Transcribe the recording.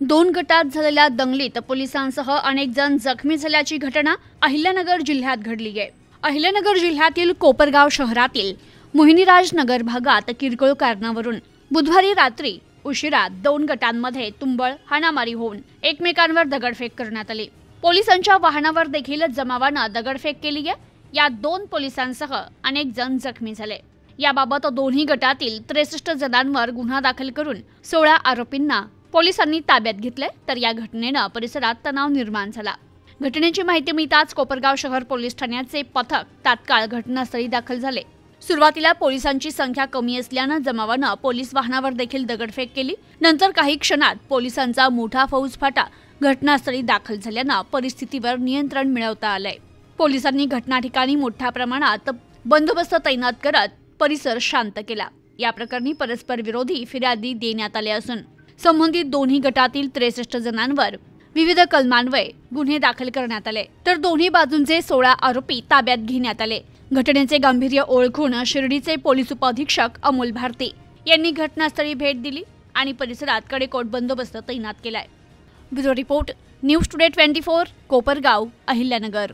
दोन गटात झालेल्या दंगलीत पोलिसांसह अनेक जण जखमी झाल्याची घटना अहिल्यानगर जिल्ह्यात घडली आहे। अहिल्यानगर जिल्ह्यातील कोपरगाव शहरातील मोहिनीराज नगर भागात किरकोळ कारणावरून बुधवारी रात्री उशिरा दोन गटांमध्ये तुंबळ हाणामारी होऊन एकमेकांवर दगडफेक करण्यात आली। पोलिसांच्या वाहनावर देखील जमावानं दगडफेक केली आहे। या दोन पोलिसांसह अनेक जण जखमी झाले। याबाबत दोन्ही गटातील 63 जणांवर गुन्हा दाखल करून 16 आरोपींना पोलिसांनी ताब्यात घेतले। तर या घटनेनं परिसरात तणाव निर्माण झाला। घटनेची माहिती मिळताच कोपरगाव शहर पोलीस ठाण्याचे पथक तात्काळ घटनास्थळी दाखल झाले। सुरुवातीला पोलिसांची संख्या कमी असल्याने जमावानं पोलीस वाहनावर देखील दगडफेक केली। नंतर काही क्षणात पोलिसांचा मोठा फौजफाटा घटनास्थळी दाखल झाल्याने परिस्थितीवर नियंत्रण मिळवता आले। पोलिसांनी घटना ठिकाणी मोठ्या प्रमाणात बंदोबस्त तैनात करत परिसर शांत केला। या प्रकरणी परस्पर विरोधी फिर्यादी देण्यात आले असून संबंधित दोन्ही गटातील 63 जणांवर विविध कलमान्वये गुन्हे दाखल करण्यात आले। तर दोन्ही बाजूंचे 16 आरोपी ताब्यात घेण्यात आले। घटनेचे गांभीर्य ओळखून शिर्डीचे पोलीस उपअधीक्षक अमोल भारती यांनी घटनास्थळी भेट दिली आणि परिसरात कडेकोट बंदोबस्त तैनात केलाय। Bureau report, news today 24, Kopargaon, Ahilyanagar.